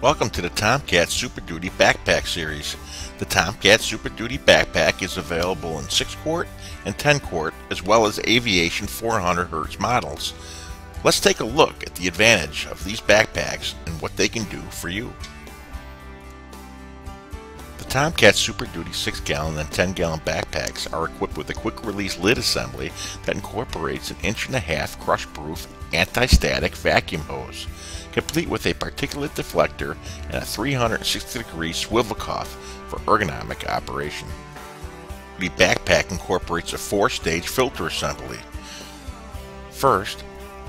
Welcome to the Tomcat SuperDuty BackPack series. The Tomcat SuperDuty BackPack is available in 6-quart and 10-quart as well as aviation 400Hz models. Let's take a look at the advantage of these backpacks and what they can do for you. The Tomcat SuperDuty 6-gallon and 10-gallon backpacks are equipped with a quick-release lid assembly that incorporates an 1.5-inch crush-proof anti-static vacuum hose, complete with a particulate deflector and a 360-degree swivel cuff for ergonomic operation. The backpack incorporates a 4-stage filter assembly. First,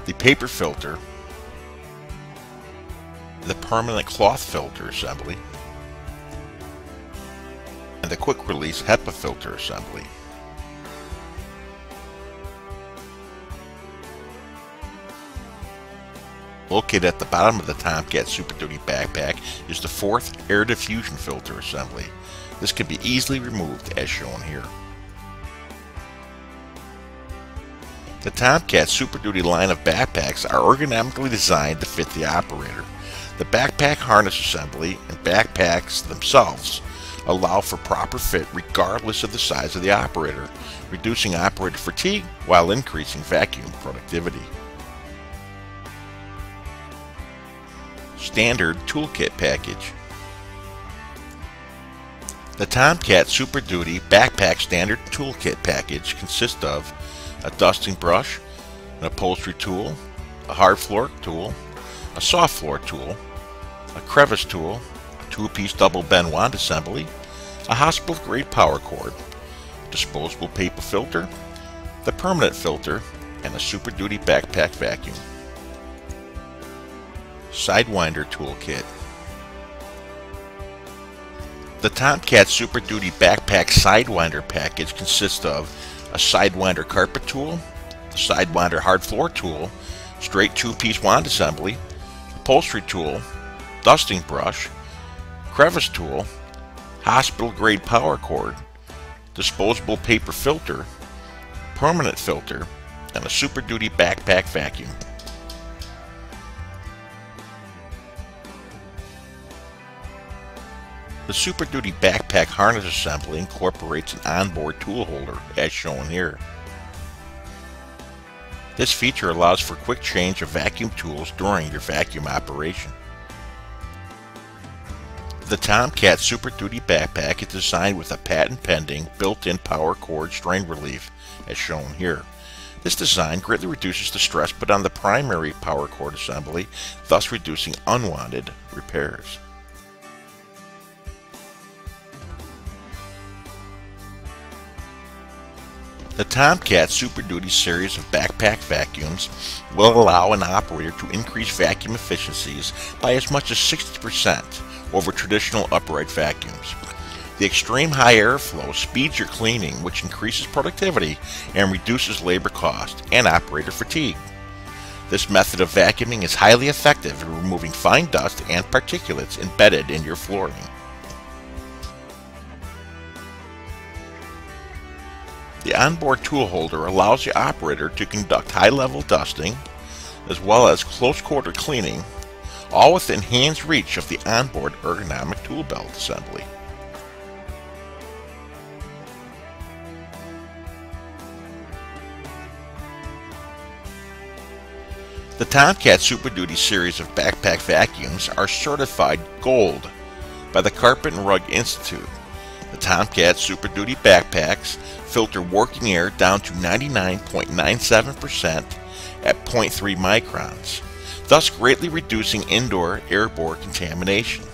the paper filter, the permanent cloth filter assembly, and the quick-release HEPA filter assembly. Located at the bottom of the Tomcat SuperDuty backpack is the 4th air diffusion filter assembly. This can be easily removed as shown here. The Tomcat SuperDuty line of backpacks are ergonomically designed to fit the operator. The backpack harness assembly and backpacks themselves allow for proper fit regardless of the size of the operator, reducing operator fatigue while increasing vacuum productivity. Standard toolkit package. The Tomcat SuperDuty BackPack Standard Toolkit package consists of a dusting brush, an upholstery tool, a hard floor tool, a soft floor tool, a crevice tool, a 2-piece double bend wand assembly, a hospital-grade power cord, disposable paper filter, the permanent filter, and a SuperDuty backpack vacuum. Sidewinder Tool Kit. The Tomcat SuperDuty BackPack Sidewinder package consists of a Sidewinder carpet tool, a Sidewinder hard floor tool, straight 2-piece wand assembly, upholstery tool, dusting brush, crevice tool, hospital-grade power cord, disposable paper filter, permanent filter, and a SuperDuty backpack vacuum. The SuperDuty backpack harness assembly incorporates an onboard tool holder, as shown here. This feature allows for quick change of vacuum tools during your vacuum operation. The Tomcat SuperDuty backpack is designed with a patent-pending built-in power cord strain relief, as shown here. This design greatly reduces the stress put on the primary power cord assembly, thus reducing unwanted repairs. The Tomcat SuperDuty series of backpack vacuums will allow an operator to increase vacuum efficiencies by as much as 60% over traditional upright vacuums. The extreme high airflow speeds your cleaning, which increases productivity and reduces labor cost and operator fatigue. This method of vacuuming is highly effective in removing fine dust and particulates embedded in your flooring. The onboard tool holder allows the operator to conduct high-level dusting as well as close-quarter cleaning, all within hand's reach of the onboard ergonomic tool belt assembly. The Tomcat SuperDuty series of backpack vacuums are certified gold by the Carpet and Rug Institute. The Tomcat SuperDuty backpacks filter working air down to 99.97% at 0.3 microns, thus greatly reducing indoor airborne contamination.